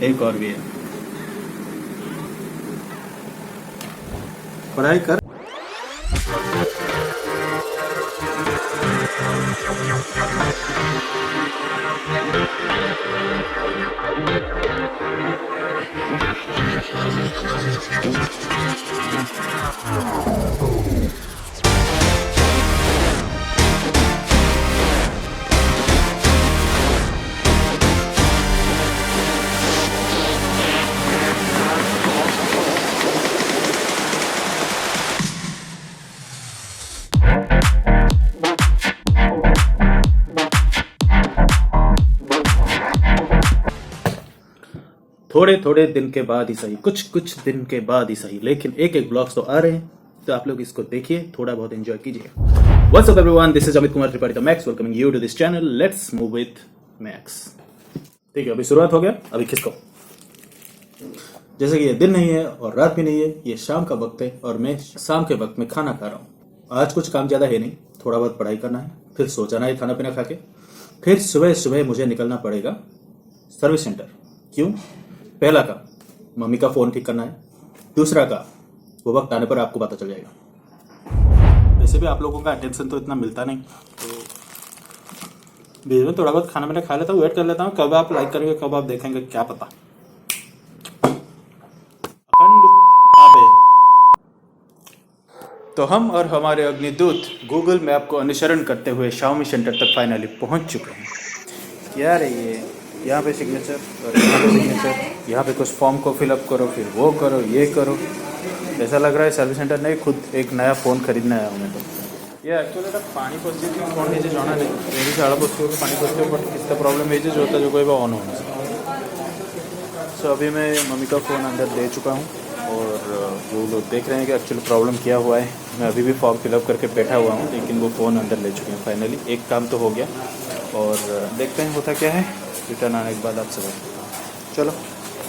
एक और भी है। पढ़ाई कर। थोड़े थोड़े दिन के बाद ही सही, कुछ कुछ दिन के बाद ही सही, लेकिन एक एक ब्लॉग्स तो आ रहे हैं, तो आप लोग इसको देखिए, थोड़ा बहुत एंजॉय कीजिए। What's up everyone, this is Amit Kumar Tripathi the Max, welcoming you to this channel. Let's move with Max. ठीक है, अभी शुरुआत हो गया, अभी खिसको। जैसे कि ये दिन नहीं है और रात भी नहीं है, ये शाम का वक्त है और मैं शाम के वक्त में खाना खा रहा हूँ। आज कुछ काम ज्यादा है नहीं, थोड़ा बहुत पढ़ाई करना है, फिर सो जाना है खाना पीना खा के। फिर सुबह सुबह मुझे निकलना पड़ेगा सर्विस सेंटर। क्यों? पहला काम मम्मी का फोन ठीक करना है, दूसरा का वो वक्त आने पर आपको पता चल जाएगा। वैसे भी आप लोगों का अटेंशन तो इतना मिलता नहीं, तो बीच में थोड़ा बहुत खाना मैंने खा लेता हूँ, वेट कर लेता हूँ कब आप लाइक करेंगे, कब आप देखेंगे, क्या पता। अखंड आबे। तो हम और हमारे अग्निदूत गूगल मैप को अनुसरण करते हुए शाओमी सेंटर तक फाइनली पहुंच चुके हैं। क्या रे ये, यहाँ पे सिग्नेचर और यहाँ पे सिग्नेचर, यहाँ पे कुछ फॉर्म को फिलअप करो, फिर वो करो, ये करो। ऐसा लग रहा है सर्विस सेंटर नहीं, खुद एक नया फ़ोन खरीदना है हमें। तो ये एक्चुअली पानी पसती थी फोन नीचे जाना नहीं, मेरी साढ़ा पसती होगी पानी पसती हो, बट इसका प्रॉब्लम ये जो होता है जो कोई भी ऑन होना। सो अभी मैं मम्मी का फ़ोन अंदर दे चुका हूँ और वो लोग देख रहे हैं कि एक्चुअली प्रॉब्लम क्या हुआ है। मैं अभी भी फॉर्म फिलअप करके बैठा हुआ हूँ, लेकिन वो फ़ोन अंदर ले चुके हैं फाइनली। एक काम तो हो गया और देखते हैं होता क्या है रिटर्न आने के बाद आपसे बात। चलो,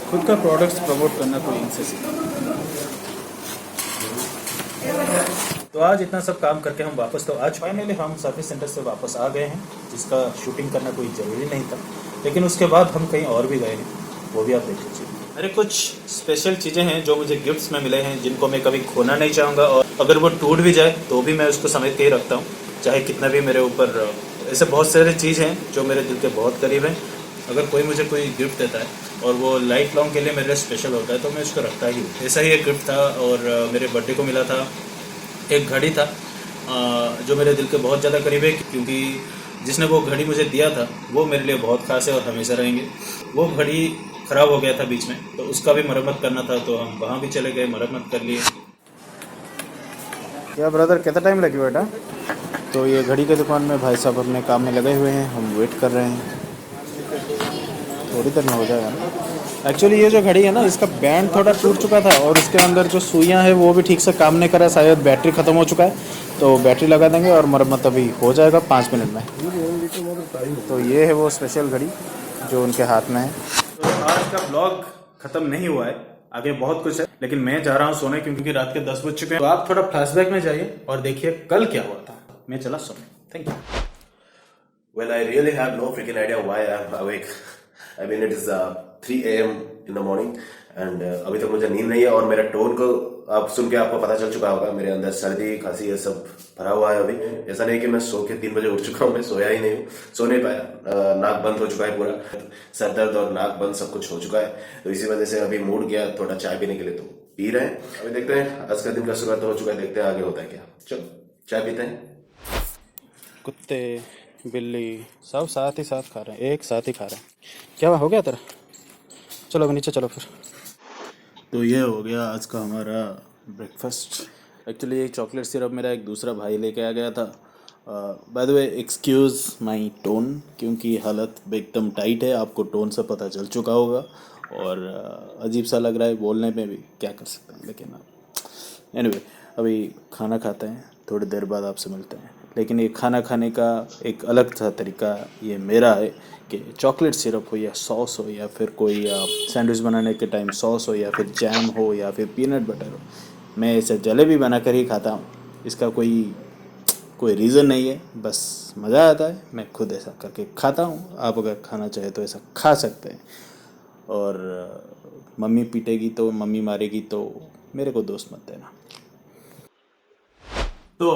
खुद का प्रोडक्ट्स प्रमोट करना कोई इनसे सीखा। तो आज इतना सब काम करके हम वापस, तो आज फाइनली हम सर्विस सेंटर से वापस आ गए हैं, जिसका शूटिंग करना कोई ज़रूरी नहीं था, लेकिन उसके बाद हम कहीं और भी गए हैं, वो भी आप देख लीजिए। अरे कुछ स्पेशल चीज़ें हैं जो मुझे गिफ्ट्स में मिले हैं, जिनको मैं कभी खोना नहीं चाहूँगा, और अगर वो टूट भी जाए तो भी मैं उसको समेट के ही रखता हूँ, चाहे कितना भी मेरे ऊपर। ऐसे बहुत सारी चीज़ हैं जो मेरे दिल के बहुत करीब हैं। अगर कोई मुझे कोई गिफ्ट देता है और वो लाइफ लॉन्ग के लिए मेरे लिए स्पेशल होता है, तो मैं उसको रखता ही हूँ। ऐसा ही एक गिफ्ट था और मेरे बर्थडे को मिला था। एक घड़ी था जो मेरे दिल के बहुत ज़्यादा करीब है, क्योंकि जिसने वो घड़ी मुझे दिया था वो मेरे लिए बहुत खास है और हमेशा रहेंगे। वो घड़ी ख़राब हो गया था बीच में, तो उसका भी मरम्मत करना था, तो हम वहाँ भी चले गए, मरम्मत कर लिए। क्या ब्रदर, कितना टाइम लगे बेटा? तो ये घड़ी की दुकान में भाई साहब अपने काम में लगे हुए हैं, हम वेट कर रहे हैं, थोड़ी देर में हो जाएगा ना। एक्चुअली ये जो घड़ी है ना, इसका बैंड थोड़ा टूट चुका था और इसके अंदर जो सुइयाँ हैं वो भी ठीक से काम नहीं कर रहा, शायद बैटरी ख़त्म हो चुका है, तो बैटरी लगा देंगे और मरम्मत अभी हो जाएगा 5 मिनट में। तो ये है वो स्पेशल घड़ी जो उनके हाथ में है। तो आज का ब्लॉग ख़त्म नहीं हुआ है, आगे बहुत कुछ है, लेकिन मैं जा रहा हूँ सोने, क्योंकि रात के 10 बज चुके हैं। तो आप थोड़ा फ्लैशबैक में जाइए और देखिए कल क्या हुआ था। मैं चला सोने। Thank you. Well, I really have no freaking idea why I'm awake. I mean, it is 3 a.m. in the morning and अभी तक मुझे नींद नहीं है, और मेरा टोन को आप सुन के आपको पता चल चुका होगा, मेरे अंदर सर्दी खांसी ये सब भरा हुआ है। अभी ऐसा नहीं कि मैं सो के 3 बजे उठ चुका हूँ, मैं सोया ही नहीं हूँ, सो नहीं पाया। नाक बंद हो चुका है पूरा, सर दर्द और नाक बंद सब कुछ हो चुका है, तो इसी वजह से अभी मूड गया थोड़ा चाय पीने के लिए, तो पी रहे हैं। अभी देखते हैं, आज का दिन का शुरुआत हो चुका है, देखते हैं आगे होता है क्या। चलो चाय पीते हैं। कुत्ते बिल्ली सब साथ ही साथ खा रहे हैं, एक साथ ही खा रहे हैं। क्या हो गया तेरा? चलो अभी नीचे चलो फिर। तो ये हो गया आज का हमारा ब्रेकफास्ट। एक्चुअली ये चॉकलेट सिरप मेरा एक दूसरा भाई लेके आ गया था। By the way excuse my tone, क्योंकि हालत एकदम टाइट है, आपको टोन से पता चल चुका होगा, और अजीब सा लग रहा है बोलने में भी, क्या कर सकते हैं। लेकिन एनीवे, अभी खाना खाते हैं, थोड़ी देर बाद आपसे मिलते हैं। लेकिन ये खाना खाने का एक अलग सा तरीका ये मेरा है कि चॉकलेट सिरप हो या सॉस हो, या फिर कोई सैंडविच बनाने के टाइम सॉस हो, या फिर जैम हो, या फिर पीनट बटर हो, मैं इसे जलेबी बना कर ही खाता हूँ। इसका कोई रीज़न नहीं है, बस मज़ा आता है, मैं खुद ऐसा करके खाता हूँ। आप अगर खाना चाहे तो ऐसा खा सकते हैं। और मम्मी पीटेगी तो, मम्मी मारेगी तो मेरे को दोस्त मत देना। तो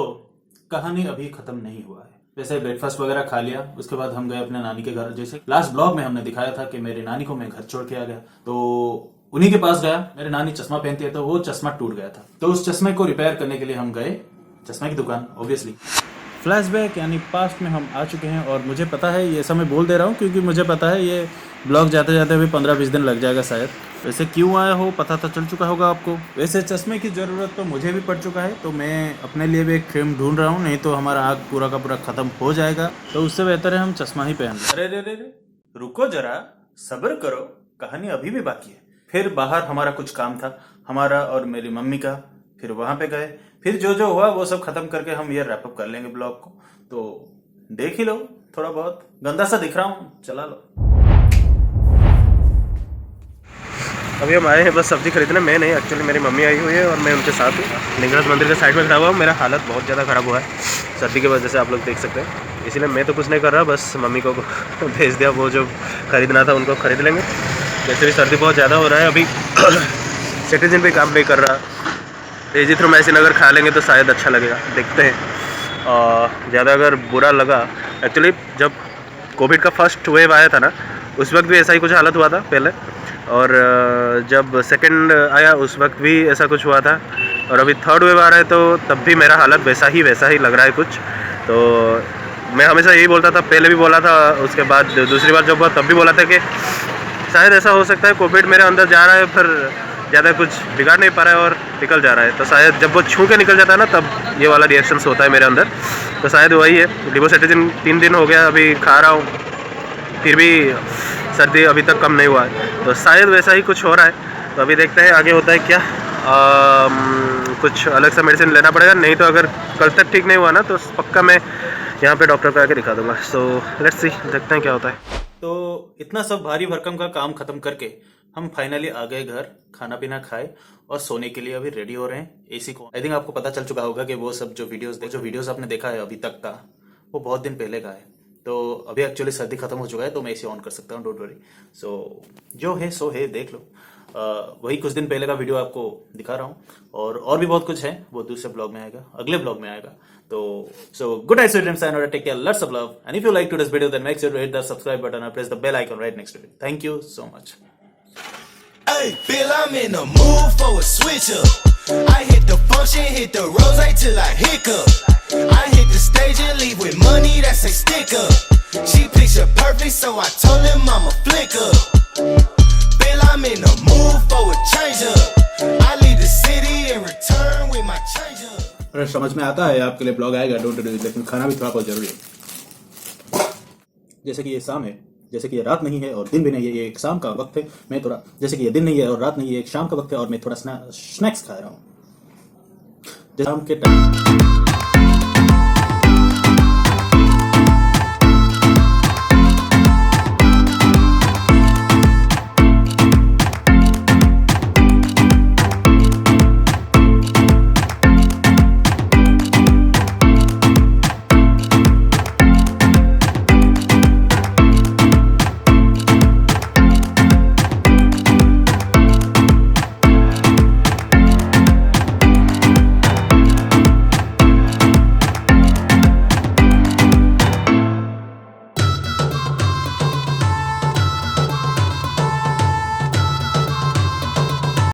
कहानी अभी खत्म नहीं हुआ है। वैसे ब्रेकफास्ट वगैरह खा लिया, उसके बाद हम गए अपने नानी के घर। जैसे लास्ट ब्लॉग में हमने दिखाया था कि मेरे नानी को मैं घर छोड़ के आ गया, तो उन्हीं के पास गया। मेरी नानी चश्मा पहनती है, तो वो चश्मा टूट गया था, तो उस चश्मे को रिपेयर करने के लिए हम गए चश्मे की दुकान। ऑब्वियसली फ्लैशबैक यानी पास्ट में हम आ चुके हैं, और मुझे पता है, ये सब मैं बोल दे रहा हूँ क्योंकि मुझे पता है ये ब्लॉग जाते जाते अभी 15-20 दिन लग जाएगा शायद। वैसे क्यों आया हो पता तो चल चुका होगा आपको। वैसे चश्मे की ज़रूरत तो मुझे भी पड़ चुका है, तो मैं अपने लिए भी एक फ्रेम ढूंढ रहा हूँ, नहीं तो हमारा आग पूरा का पूरा ख़त्म हो जाएगा। तो उससे बेहतर है हम चश्मा ही पहन लें। अरे रे रे रे, रुको जरा, सब्र करो, कहानी अभी भी बाकी है। फिर बाहर हमारा कुछ काम था, हमारा और मेरी मम्मी का। फिर वहां पे गए, फिर जो जो हुआ वो सब खत्म करके हम ये रैपअप कर लेंगे ब्लॉग को। तो देख ही लो, थोड़ा बहुत गंदा सा दिख रहा हूँ, चला लो। अभी हम आए हैं बस सब्जी खरीदने। मैं नहीं, एक्चुअली मेरी मम्मी आई हुई है और मैं उनके साथ हूँ। लिंगराज मंदिर के साइड में खड़ा हुआ हूँ। मेरा हालत बहुत ज़्यादा ख़राब हुआ है सर्दी की वजह से, आप लोग देख सकते हैं। इसीलिए मैं तो कुछ नहीं कर रहा, बस मम्मी को भेज दिया। वो जो खरीदना था उनको खरीद लेंगे। वैसे भी सर्दी बहुत ज़्यादा हो रहा है अभी। सिटीजन भी काम नहीं कर रहा। एजिथ्रोमाइसिन अगर खा लेंगे तो शायद अच्छा लगेगा, देखते हैं। ज़्यादा अगर बुरा लगा, एक्चुअली जब कोविड का फर्स्ट वेव आया था ना, उस वक्त भी ऐसा ही कुछ हालत हुआ था पहले, और जब सेकंड आया उस वक्त भी ऐसा कुछ हुआ था, और अभी थर्ड वेव आ रहा है तो तब भी मेरा हालत वैसा ही लग रहा है कुछ। तो मैं हमेशा यही बोलता था, पहले भी बोला था, उसके बाद दूसरी बार जब हुआ तब भी बोला था कि शायद ऐसा हो सकता है कोविड मेरे अंदर जा रहा है, फिर ज़्यादा कुछ बिगाड़ नहीं पा रहा है और निकल जा रहा है। तो शायद जब वो छू के निकल जाता है ना, तब ये वाला रिएक्शंस होता है मेरे अंदर। तो शायद वही है। लिवोसिट्रिजिन 3 दिन हो गया अभी खा रहा हूँ, फिर भी सर्दी अभी तक कम नहीं हुआ है। तो शायद वैसा ही कुछ हो रहा है। तो अभी देखते हैं आगे होता है क्या। कुछ अलग सा मेडिसिन लेना पड़ेगा, नहीं तो अगर कल तक ठीक नहीं हुआ ना तो पक्का मैं यहाँ पे डॉक्टर को आके दिखा दूंगा। सो लेट्स सी, देखते हैं क्या होता है। तो इतना सब भारी भरकम का काम खत्म करके हम फाइनली आ गए घर। खाना पीना खाए और सोने के लिए अभी रेडी हो रहे हैं। एसी को आई थिंक आपको पता चल चुका होगा कि वो सब जो वीडियोस आपने देखा है अभी तक का, वो बहुत दिन पहले का है। तो अभी एक्चुअली सर्दी खत्म हो चुका है, तो मैं एसी ऑन कर सकता हूँ, डोंट वरी। सो जो है सो है, देख लो। वही कुछ दिन पहले का वीडियो आपको दिखा रहा हूँ, और भी बहुत कुछ है, वो दूसरे ब्लॉग में आएगा, अगले ब्लॉग में आएगा। तो so good night, sweet dreams, and take care, lots of love, and if you like today's video then make sure to hit the subscribe button and press the bell icon right next to it. Thank you so much. Hey, Bill, I'm in the mood for a switch up. I hit the function, hit the rose till I hiccup. I hit the stage and leave with money that say stick up. She picture perfect, so I told him I'm a flick up. Bill, I'm in the mood for a change up. I leave the city and return with my change up. अरे समझ में आता है, आपके लिए blog आएगा, don't do, लेकिन खाना भी थोड़ा बहुत जरूरी है। जैसे कि ये शाम है, जैसे कि ये रात नहीं है और दिन भी नहीं है, ये एक शाम का वक्त है। मैं थोड़ा, जैसे कि ये दिन नहीं है और रात नहीं है, एक शाम का वक्त है, और मैं थोड़ा स्नैक्स खा रहा हूँ शाम के टाइम।